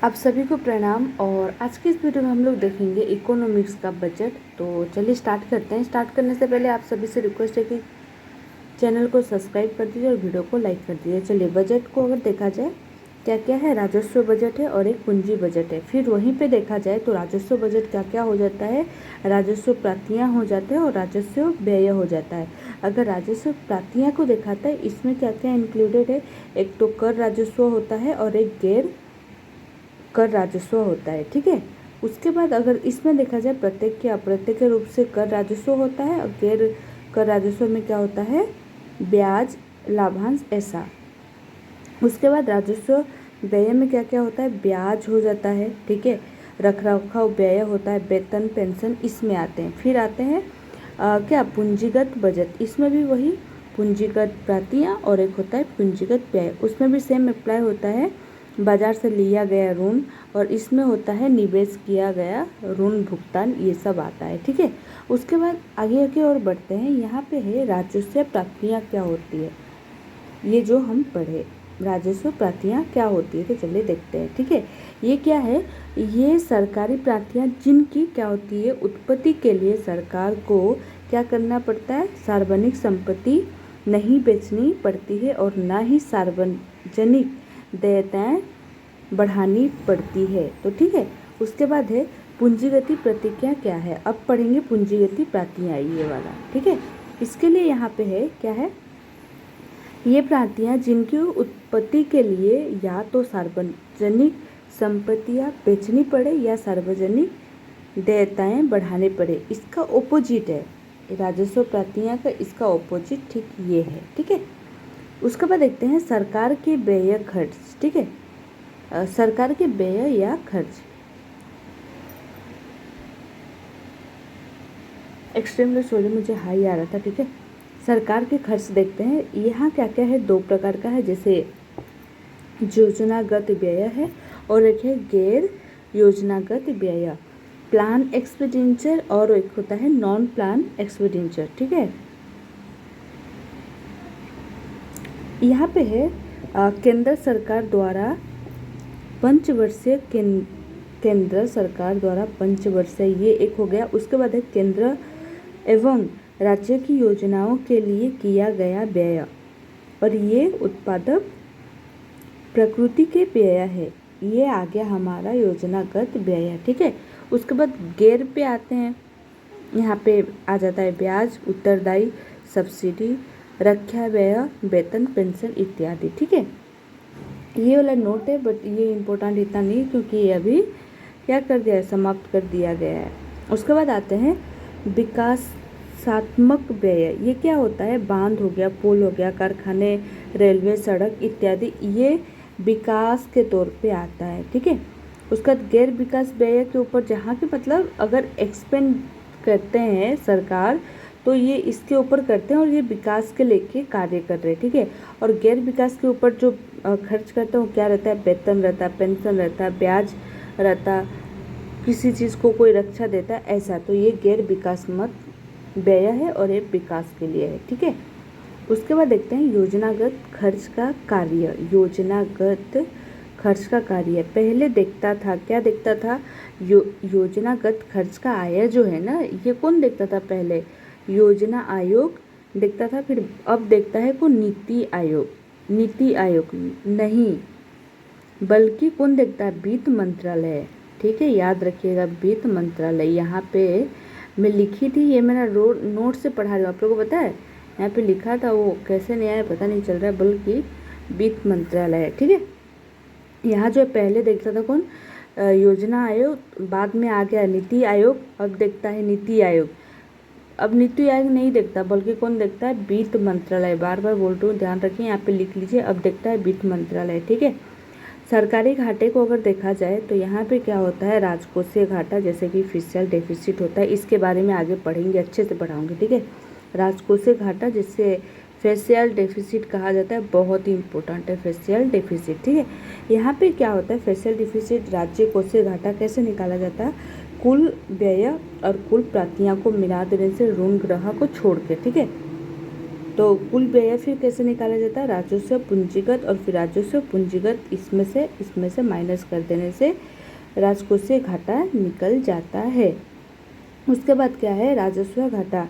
आप सभी को प्रणाम। और आज की इस वीडियो में हम लोग देखेंगे इकोनॉमिक्स का बजट। तो चलिए स्टार्ट करते हैं। स्टार्ट करने से पहले आप सभी से रिक्वेस्ट है कि चैनल को सब्सक्राइब कर दीजिए और वीडियो को लाइक कर दीजिए। चलिए बजट को अगर देखा जाए क्या क्या है, राजस्व बजट है और एक पूंजी बजट है। फिर वहीं पे देखा जाए तो राजस्व बजट क्या क्या हो जाता है, राजस्व प्राप्तियाँ हो जाते हैं और राजस्व व्यय हो जाता है। अगर राजस्व प्राप्तियाँ को देखा था इसमें क्या क्या इंक्लूडेड है, एक तो कर राजस्व होता है और एक गैर कर राजस्व होता है। ठीक है, उसके बाद अगर इसमें देखा जाए प्रत्यक्ष या अप्रत्यक्ष रूप से कर राजस्व होता है और गैर कर राजस्व में क्या होता है, ब्याज, लाभांश, ऐसा। उसके बाद राजस्व व्यय में क्या क्या होता है, ब्याज हो जाता है। ठीक है, रख रखाव व्यय होता है, वेतन, पेंशन इसमें आते हैं। फिर आते हैं क्या, पूंजीगत बजट। इसमें भी वही पूंजीगत प्राप्तियाँ और एक होता है पूंजीगत व्यय। उसमें भी सेम अप्लाई होता है, बाजार से लिया गया ऋण और इसमें होता है निवेश किया गया ऋण भुगतान, ये सब आता है। ठीक है, उसके बाद आगे आगे और बढ़ते हैं। यहाँ पे है राजस्व प्राप्तियाँ क्या होती है, ये जो हम पढ़े राजस्व प्राप्तियाँ क्या होती है, तो चलिए देखते हैं। ठीक है, ये क्या है, ये सरकारी प्राप्तियाँ जिनकी क्या होती है, उत्पत्ति के लिए सरकार को क्या करना पड़ता है, सार्वजनिक संपत्ति नहीं बेचनी पड़ती है और ना ही सार्वजनिक देयताएँ बढ़ानी पड़ती है। तो ठीक है, उसके बाद है पूंजीगति प्रतिक्रिया क्या है। अब पढ़ेंगे पूंजीगति प्राप्तियाँ, ये वाला। ठीक है, इसके लिए यहाँ पे है क्या है, ये प्राप्तियाँ जिनकी उत्पत्ति के लिए या तो सार्वजनिक संपत्तियाँ बेचनी पड़े या सार्वजनिक देयताएँ बढ़ाने पड़े, इसका ओपोजिट है राजस्व प्राप्तियाँ का, इसका ओपोजिट ठीक ये है। ठीक है, उसके बाद देखते हैं सरकार के व्यय खर्च। ठीक है, सरकार के व्यय या खर्च, एक्सट्रीमली सॉरी मुझे हाई आ रहा था। ठीक है, सरकार के खर्च देखते हैं। यहाँ क्या क्या है, दो प्रकार का है, जैसे योजनागत व्यय है और एक है गैर योजनागत व्यय, प्लान एक्सपेंडिचर और एक होता है नॉन प्लान एक्सपेंडिचर। ठीक है, यहाँ पे है केंद्र सरकार द्वारा पंचवर्षीय केंद्र सरकार द्वारा पंचवर्षीय, ये एक हो गया। उसके बाद है केंद्र एवं राज्य की योजनाओं के लिए किया गया व्यय और ये उत्पादक प्रकृति के व्यय है, ये आ गया हमारा योजनागत व्यय। ठीक है, उसके बाद गैर पे आते हैं। यहाँ पे आ जाता है ब्याज, उत्तरदायी, सब्सिडी, रक्षा व्यय, वेतन, पेंशन इत्यादि। ठीक है, ये वाला नोट है बट ये इम्पोर्टेंट इतना नहीं क्योंकि ये अभी क्या कर दिया है, समाप्त कर दिया गया है। उसके बाद आते हैं विकासात्मक व्यय। ये क्या होता है, बांध हो गया, पुल हो गया, कारखाने, रेलवे, सड़क इत्यादि, ये विकास के तौर पे आता है। ठीक है, उसका गैर विकास व्यय के ऊपर जहाँ के मतलब अगर एक्सपेंड करते हैं सरकार तो ये इसके ऊपर करते हैं और ये विकास के लेके कार्य कर रहे हैं। ठीक है, और गैर विकास के ऊपर जो खर्च करते हैं वो क्या रहता है, वेतन रहता है, पेंशन रहता है, ब्याज रहता है, किसी चीज़ को कोई रक्षा देता है, ऐसा। तो ये गैर विकासात्मक व्यय है और ये विकास के लिए है। ठीक है, उसके बाद देखते हैं योजनागत खर्च का कार्य। योजनागत खर्च का कार्य पहले देखता था, क्या देखता था, योजनागत खर्च का आय जो है ना, ये कौन देखता था, पहले योजना आयोग देखता था, फिर अब देखता है को नीति आयोग। नीति आयोग नहीं बल्कि कौन देखता है, वित्त मंत्रालय। ठीक है, याद रखिएगा वित्त मंत्रालय। यहाँ पे मैं लिखी थी, ये मेरा नोट से पढ़ा रही हूँ, आप लोगों को पता है यहाँ पे लिखा था, वो कैसे नहीं आया पता नहीं चल रहा है, बल्कि वित्त मंत्रालय है। ठीक है, यहाँ जो पहले देखता था कौन, योजना आयोग, बाद में आ गया नीति आयोग, अब देखता है नीति आयोग। अब नीति आयोग नहीं देखता बल्कि कौन देखता है, वित्त मंत्रालय। बार बार बोल रही हूँ, ध्यान रखिए, यहाँ पे लिख लीजिए, अब देखता है वित्त मंत्रालय। ठीक है, सरकारी घाटे को अगर देखा जाए तो यहाँ पे क्या होता है, राजकोषीय घाटा, जैसे कि फिस्कल डेफिसिट होता है, इसके बारे में आगे पढ़ेंगे, अच्छे से पढ़ाऊंगे। ठीक है, राजकोषीय घाटा जिससे फेशियल डेफिसिट कहा जाता है, बहुत ही इंपॉर्टेंट है फेशियल डेफिसिट। ठीक है, यहाँ पे क्या होता है, फेशियल डेफिसिट, राज्य कोषीय घाटा कैसे निकाला जाता है, कुल व्यय और कुल प्राप्तियाँ को मिला देने से ऋण ग्रह को छोड़ के। ठीक है, तो कुल व्यय फिर कैसे निकाला जाता है, राजस्व पूंजीगत और फिर राजस्व पूंजीगत इसमें से माइनस कर देने से राजकोषीय घाटा निकल जाता है। उसके बाद क्या है, राजस्व घाटा,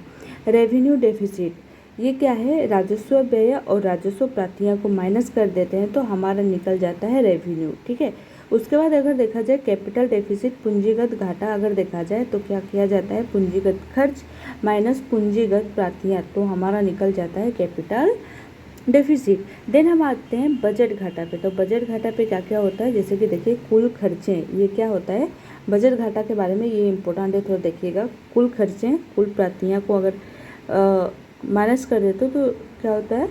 रेवेन्यू डेफिसिट। ये क्या है, राजस्व व्यय और राजस्व प्राप्तियां को माइनस कर देते हैं तो हमारा निकल जाता है रेवेन्यू। ठीक है, उसके बाद अगर देखा जाए कैपिटल डेफिसिट, पूंजीगत घाटा अगर देखा जाए तो क्या किया जाता है, पूंजीगत खर्च माइनस पूंजीगत प्राप्तियां, तो हमारा निकल जाता है कैपिटल डेफिसिट। देन हम आते हैं बजट घाटा पे। तो बजट घाटा पे क्या क्या होता है, जैसे कि देखिए कुल खर्चे, ये क्या होता है, बजट घाटा के बारे में ये इंपॉर्टेंट है, थोड़ा देखिएगा। कुल खर्चे कुल प्राप्तियां को अगर माइनस कर देते तो क्या होता है,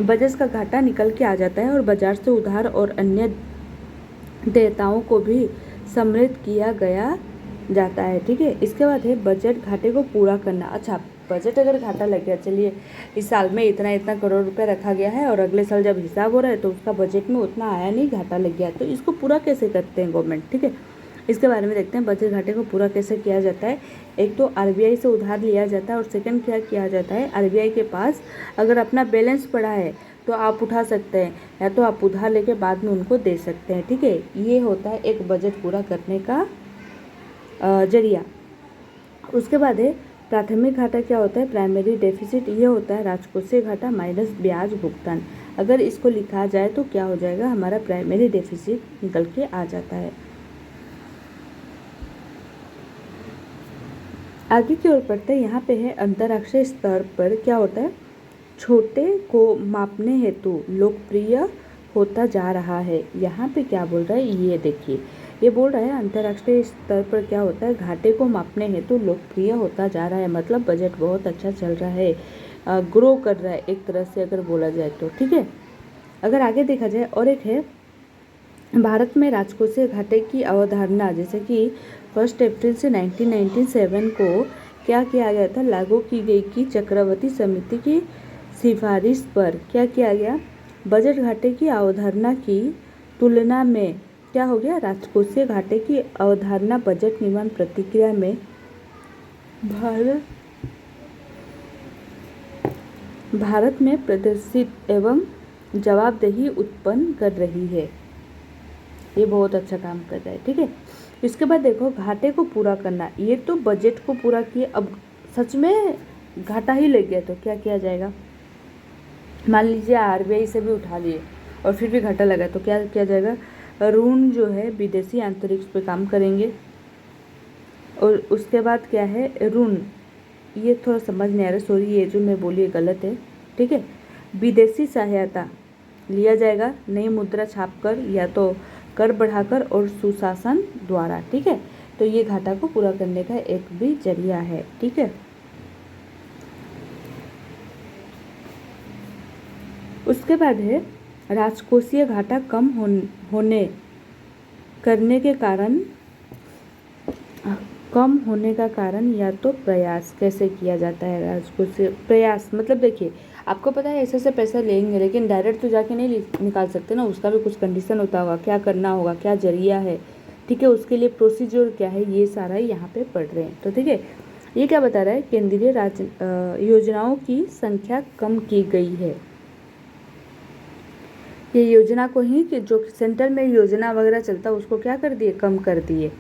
बजट का घाटा निकल के आ जाता है और बाजार से उधार और अन्य देयताओं को भी सम्मिलित किया गया जाता है। ठीक है, इसके बाद है बजट घाटे को पूरा करना। अच्छा, बजट अगर घाटा लग गया, चलिए इस साल में इतना इतना करोड़ रुपए रखा गया है और अगले साल जब हिसाब हो रहा है तो उसका बजट में उतना आया नहीं, घाटा लग गया, तो इसको पूरा कैसे करते हैं गवर्नमेंट। ठीक है, इसके बारे में देखते हैं बजट घाटे को पूरा कैसे किया जाता है। एक तो आरबीआई से उधार लिया जाता है और सेकंड क्या किया जाता है, आरबीआई के पास अगर अपना बैलेंस पड़ा है तो आप उठा सकते हैं या तो आप उधार लेके बाद में उनको दे सकते हैं। ठीक है, ये होता है एक बजट पूरा करने का जरिया। उसके बाद है प्राथमिक घाटा। क्या होता है, प्राइमरी डेफिसिट। ये होता है राजकोषीय घाटा माइनस ब्याज भुगतान। अगर इसको लिखा जाए तो क्या हो जाएगा, हमारा प्राइमरी डेफिसिट निकल के आ जाता है। आगे की ओर पढ़ते हैं, यहाँ पे है अंतर्राष्ट्रीय स्तर पर क्या होता है, छोटे को मापने हेतु लोकप्रिय होता जा रहा है। यहाँ पे क्या बोल रहा है, ये देखिए, ये बोल रहा है अंतर्राष्ट्रीय स्तर पर क्या होता है, घाटे को मापने हेतु लोकप्रिय होता जा रहा है, मतलब बजट बहुत अच्छा चल रहा है, ग्रो कर रहा है एक तरह से अगर बोला जाए तो। ठीक है, अगर आगे देखा जाए और एक है भारत में राजकोषीय घाटे की अवधारणा, जैसे कि 1 अप्रैल से 1997 को क्या किया गया था, लागू की गई कि चक्रवर्ती समिति की सिफारिश पर क्या किया गया, बजट घाटे की अवधारणा की तुलना में क्या हो गया, राजकोषीय घाटे की अवधारणा बजट निर्माण प्रक्रिया में भारत में प्रदर्शित एवं जवाबदेही उत्पन्न कर रही है। ये बहुत अच्छा काम कर रहा है। ठीक है, इसके बाद देखो घाटे को पूरा करना, ये तो बजट को पूरा किए, अब सच में घाटा ही लग गया तो क्या किया जाएगा, मान लीजिए आरबीआई से भी उठा लिए और फिर भी घाटा लगा तो क्या किया जाएगा, ऋण जो है विदेशी आंतरिक पे काम करेंगे। और उसके बाद क्या है, ऋण, ये थोड़ा समझ नहीं आ रहा, सॉरी, ये जो मैं बोली गलत है। ठीक है, विदेशी सहायता लिया जाएगा, नई मुद्रा छापकर या तो कर बढ़ाकर और सुशासन द्वारा। ठीक है, तो ये घाटा को पूरा करने का एक भी जरिया है। ठीक है, उसके बाद है राजकोषीय घाटा कम होने का कारण या तो प्रयास कैसे किया जाता है, राजकोषीय प्रयास मतलब देखिए आपको पता है ऐसे से पैसा लेंगे लेकिन डायरेक्ट तो जाके नहीं निकाल सकते ना, उसका भी कुछ कंडीशन होता होगा, क्या करना होगा, क्या जरिया है। ठीक है, उसके लिए प्रोसीजर क्या है, ये सारा यहाँ पे पढ़ रहे हैं। तो ठीक है, ये क्या बता रहा है, केंद्रीय योजनाओं की संख्या कम की गई है। ये योजना को ही कि जो सेंटर में योजना वगैरह चलता है उसको क्या कर दिए, कम कर दिए।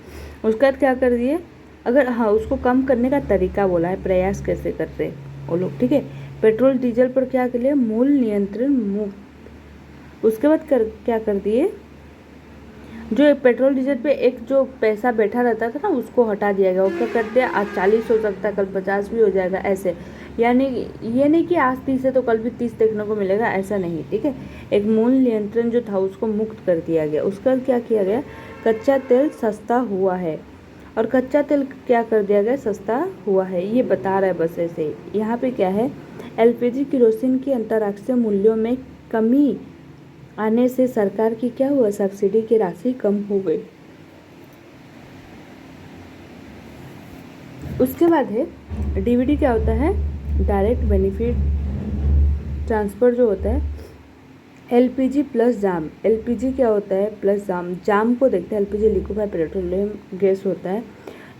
उसके बाद क्या कर दिए, अगर हाँ उसको कम करने का तरीका बोला है, प्रयास कैसे करते हैं वो लोग। ठीक है, पेट्रोल डीजल पर क्या कर लिया, मूल नियंत्रण मुक्त। उसके बाद क्या कर दिए, जो पेट्रोल डीजल पे एक जो पैसा बैठा रहता था ना उसको हटा दिया गया। वो क्या करते हैं, आज 40 हो सकता है, कल 50 भी हो जाएगा, ऐसे। यानी ये नहीं कि आज 30 है तो कल भी 30 देखने को मिलेगा, ऐसा नहीं। ठीक है, एक मूल नियंत्रण जो था उसको मुक्त कर दिया गया। उसका क्या किया गया, कच्चा तेल सस्ता हुआ है, और कच्चा तेल क्या कर दिया गया, सस्ता हुआ है, ये बता रहा है बस ऐसे। यहाँ पे क्या है, एलपीजी केरोसिन की अंतर्राष्ट्रीय मूल्यों में कमी आने से सरकार की क्या हुआ, सब्सिडी की राशि कम हो गई। उसके बाद है डीबीटी, क्या होता है, डायरेक्ट बेनिफिट ट्रांसफ़र जो होता है। एलपीजी प्लस जाम, एलपीजी क्या होता है, प्लस जाम। जाम को देखते हैं, एलपीजी लिक्विफाइड पेट्रोलियम गैस होता है।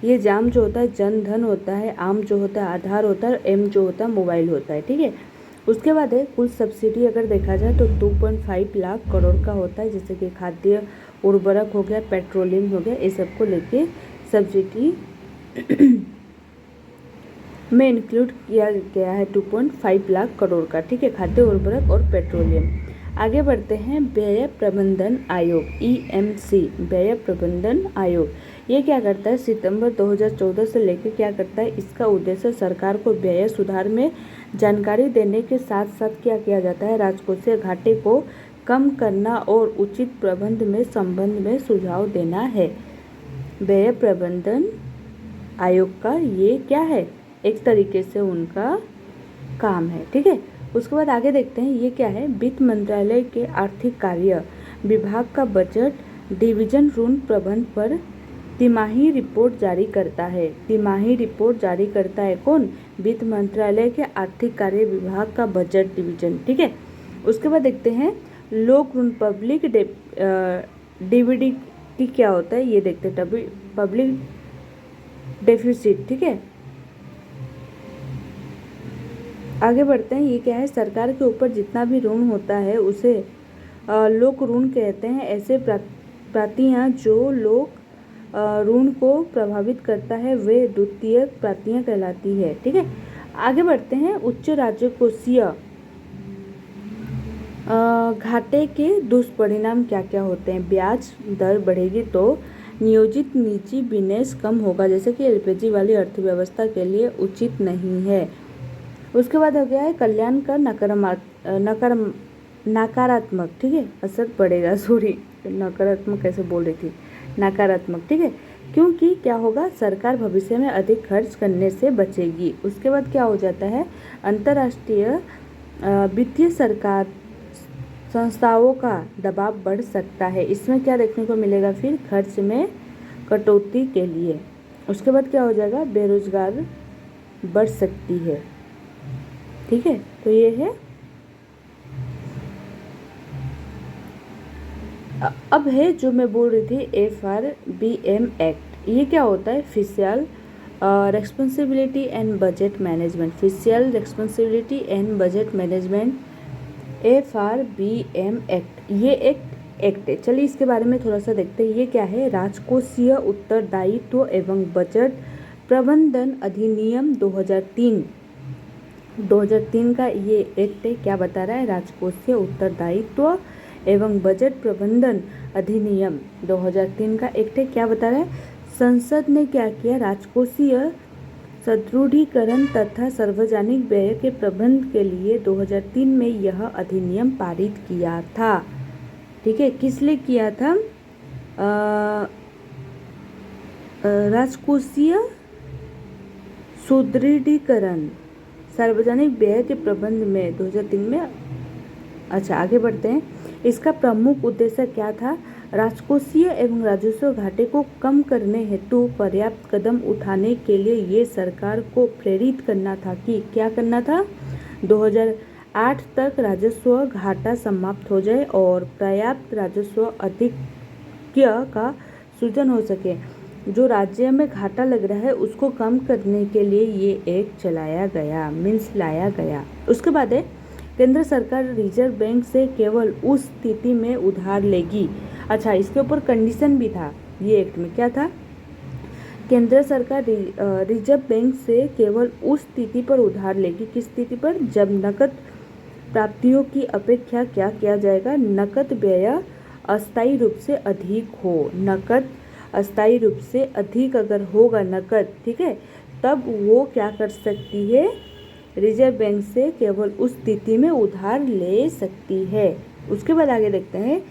ये जाम जो होता है जन धन होता है, आम जो होता है आधार होता है, और एम जो होता है मोबाइल होता है। ठीक है, उसके बाद है कुल सब्सिडी अगर देखा जाए तो 2.5 लाख करोड़ का होता है, जैसे कि खाद्य उर्वरक हो गया, पेट्रोलियम हो गया, ये सबको लेके सब्सिडी में इंक्लूड किया गया है 2.5 लाख करोड़ का, ठीक है, खाद्य उर्वरक और पेट्रोलियम। आगे बढ़ते हैं व्यय प्रबंधन आयोग EMC, व्यय प्रबंधन आयोग ये क्या करता है, सितंबर 2014 से लेकर क्या करता है, इसका उद्देश्य सरकार को व्यय सुधार में जानकारी देने के साथ साथ क्या किया जाता है, राजकोषीय घाटे को कम करना और उचित प्रबंध में संबंध में सुझाव देना है। व्यय प्रबंधन आयोग का ये क्या है, एक तरीके से उनका काम है, ठीक है। उसके बाद आगे देखते हैं ये क्या है, वित्त मंत्रालय के आर्थिक कार्य विभाग का बजट डिवीजन ऋण प्रबंध पर तिमाही रिपोर्ट जारी करता है। तिमाही रिपोर्ट जारी करता है कौन, वित्त मंत्रालय के आर्थिक कार्य विभाग का बजट डिवीजन, ठीक है। उसके बाद देखते हैं लोक ऋण पब्लिक डीवीडी क्या होता है, ये देखते हैं पब्लिक डेफिसिट, ठीक है। आगे बढ़ते हैं ये क्या है, सरकार के ऊपर जितना भी ऋण होता है उसे लोक ऋण कहते हैं। ऐसे प्रातियां जो लोक ऋण को प्रभावित करता है वे द्वितीय प्रातियां कहलाती है, ठीक है। आगे बढ़ते हैं उच्च राजकोषीय घाटे के दुष्परिणाम क्या क्या होते हैं। ब्याज दर बढ़ेगी तो नियोजित निजी बिजनेस कम होगा, जैसे कि LPG वाली अर्थव्यवस्था के लिए उचित नहीं है। उसके बाद हो गया है कल्याण का नकारात्मक, ठीक है, असर पड़ेगा, सॉरी नकारात्मक कैसे बोल रही थी, नकारात्मक, ठीक है, क्योंकि क्या होगा, सरकार भविष्य में अधिक खर्च करने से बचेगी। उसके बाद क्या हो जाता है, अंतर्राष्ट्रीय वित्तीय सरकार संस्थाओं का दबाव बढ़ सकता है। इसमें क्या देखने को मिलेगा, फिर खर्च में कटौती के लिए। उसके बाद क्या हो जाएगा, बेरोजगार बढ़ सकती है, ठीक है। तो ये है, अब है जो मैं बोल रही थी FRBM एक्ट। ये क्या होता है, physical responsibility and budget management, physical responsibility and budget management FRBM act, ये एक एक्ट है। चलिए इसके बारे में थोड़ा सा देखते हैं। ये क्या है, राजकोषीय उत्तरदायित्व एवं बजट प्रबंधन अधिनियम 2003 का ये एक्ट है। क्या बता रहा है, राजकोषीय उत्तरदायित्व एवं बजट प्रबंधन अधिनियम 2003 का एक्ट है। क्या बता रहा है, संसद ने क्या किया, राजकोषीय सुदृढ़ीकरण तथा सार्वजनिक व्यय के प्रबंध के लिए 2003 में यह अधिनियम पारित किया था, ठीक है। किस लिए किया था, राजकोषीय सुदृढ़ीकरण सार्वजनिक व्यय के प्रबंध में 2003 में। अच्छा आगे बढ़ते हैं। इसका प्रमुख उद्देश्य क्या था, राजकोषीय एवं राजस्व घाटे को कम करने हेतु पर्याप्त कदम उठाने के लिए ये सरकार को प्रेरित करना था कि क्या करना था, 2008 तक राजस्व घाटा समाप्त हो जाए और पर्याप्त राजस्व अधिक्य का सृजन हो सके। जो राज्य में घाटा लग रहा है उसको कम करने के लिए ये एक्ट चलाया गया, मीन्स लाया गया। उसके बाद है केंद्र सरकार रिजर्व बैंक से केवल उस स्थिति में उधार लेगी। अच्छा इसके ऊपर कंडीशन भी था, ये एक्ट में क्या था, केंद्र सरकार रिजर्व बैंक से केवल उस स्थिति पर उधार लेगी, किस स्थिति पर, जब नकद प्राप्तियों की अपेक्षा क्या किया जाएगा, नकद व्यय अस्थायी रूप से अधिक हो। नकद अस्थायी रूप से अधिक अगर होगा नकद, ठीक है, तब वो क्या कर सकती है, रिजर्व बैंक से केवल उस स्थिति में उधार ले सकती है। उसके बाद आगे देखते हैं,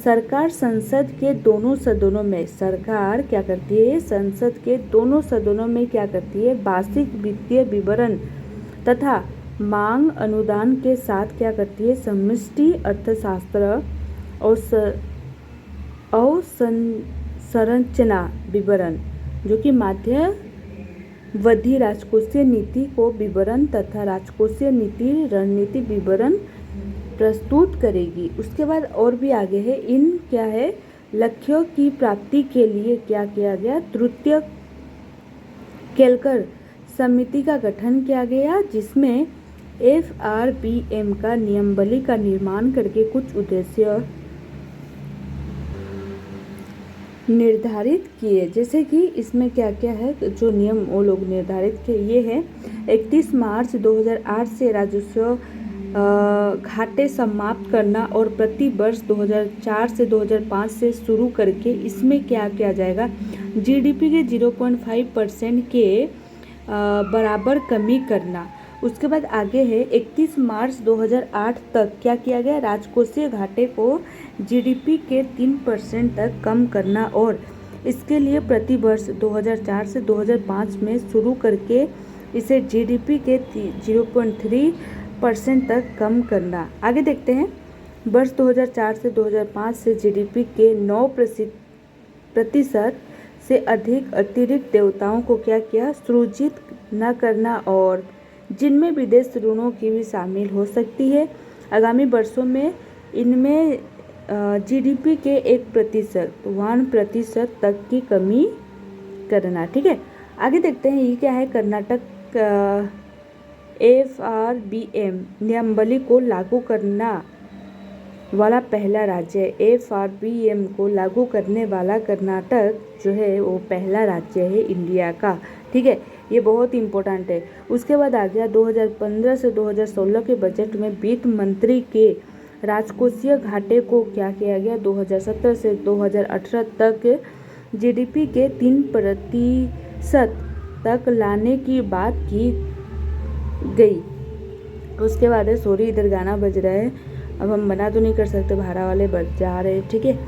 सरकार संसद के दोनों सदनों में, सरकार क्या करती है, संसद के दोनों सदनों में क्या करती है, वार्षिक वित्तीय विवरण तथा मांग अनुदान के साथ क्या करती है, समष्टि अर्थशास्त्र और संरचना विवरण, जो कि मध्यावधि राजकोषीय नीति को विवरण तथा राजकोषीय नीति रणनीति विवरण प्रस्तुत करेगी। उसके बाद और भी आगे है, इन क्या है, लक्ष्यों की प्राप्ति के लिए क्या किया गया, तृतीय केलकर समिति का गठन किया गया, जिसमें FRBM का नियमावली का निर्माण करके कुछ उद्देश्य निर्धारित किए। जैसे कि इसमें क्या क्या है, जो नियम वो लोग निर्धारित किए ये है 31 मार्च 2008 से राजस्व घाटे समाप्त करना और प्रति वर्ष 2004 से 2005 से शुरू करके इसमें क्या किया जाएगा, GDP के 0.5% के बराबर कमी करना। उसके बाद आगे है 31 मार्च 2008 तक क्या किया गया, राजकोषीय घाटे को GDP के 3% तक कम करना और इसके लिए प्रति वर्ष 2004 से 2005 में शुरू करके इसे GDP के 0.3% तक कम करना। आगे देखते हैं, वर्ष 2004 से 2005 से GDP के 9% से अधिक अतिरिक्त देयताओं को क्या किया, सृजित न करना और जिनमें विदेश ऋणों की भी शामिल हो सकती है। आगामी वर्षों में इनमें GDP के 1% तक की कमी करना। ठीक है, आगे देखते हैं ये क्या है, कर्नाटक FRBM नियमावली को लागू करना वाला पहला राज्य है। FRBM को लागू करने वाला कर्नाटक जो है वो पहला राज्य है इंडिया का। ठीक है, ये बहुत इम्पोर्टेंट है। उसके बाद आ गया 2015 से 2016 के बजट में वित्त मंत्री के राजकोषीय घाटे को क्या किया गया, 2017 से 2018 तक GDP के 3% तक लाने की बात की गई। उसके बाद है, सॉरी इधर गाना बज रहा है, अब हम मना तो नहीं कर सकते, भाड़ा वाले बज जा रहे हैं। ठीक है,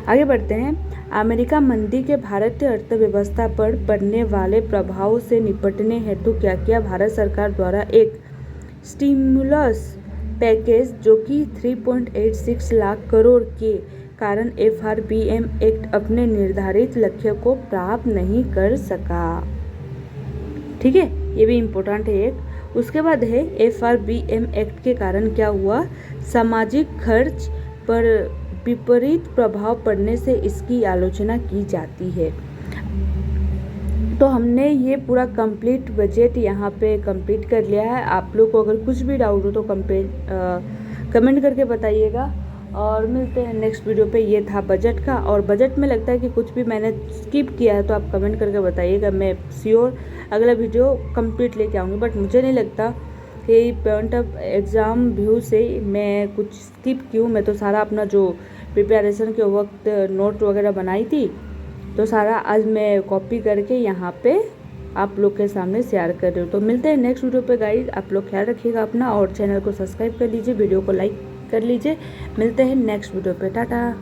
आगे बढ़ते हैं। अमेरिका मंदी के भारतीय अर्थव्यवस्था पर पड़ने वाले प्रभाव से निपटने हेतु क्या किया, भारत सरकार द्वारा एक स्टिमुलस पैकेज जो कि 3.86 लाख करोड़ के कारण FRBM एक्ट अपने निर्धारित लक्ष्य को प्राप्त नहीं कर सका। ठीक है, ये भी इम्पोर्टेंट है एक। उसके बाद है FRBM एक्ट के कारण क्या हुआ, सामाजिक खर्च पर विपरीत प्रभाव पड़ने से इसकी आलोचना की जाती है। तो हमने ये पूरा कंप्लीट बजट यहाँ पे कंप्लीट कर लिया है। आप लोग को अगर कुछ भी डाउट हो तो कमेंट करके बताइएगा और मिलते हैं नेक्स्ट वीडियो पे। ये था बजट का, और बजट में लगता है कि कुछ भी मैंने स्किप किया है तो आप कमेंट करके बताइएगा। मैं श्योर अगला वीडियो कंप्लीट लेके आऊँगी, बट मुझे नहीं लगता कि पॉइंट ऑफ एग्ज़ाम व्यू से मैं कुछ स्किप क्यों। मैं तो सारा अपना जो प्रिपरेशन के वक्त नोट वगैरह बनाई थी तो सारा आज मैं कॉपी करके यहाँ पे आप लोग के सामने शेयर कर रही हूँ। तो मिलते हैं नेक्स्ट वीडियो पे गाइस। आप लोग ख्याल रखिएगा अपना और चैनल को सब्सक्राइब कर लीजिए, वीडियो को लाइक कर लीजिए। मिलते हैं नेक्स्ट वीडियो पे, टाटा।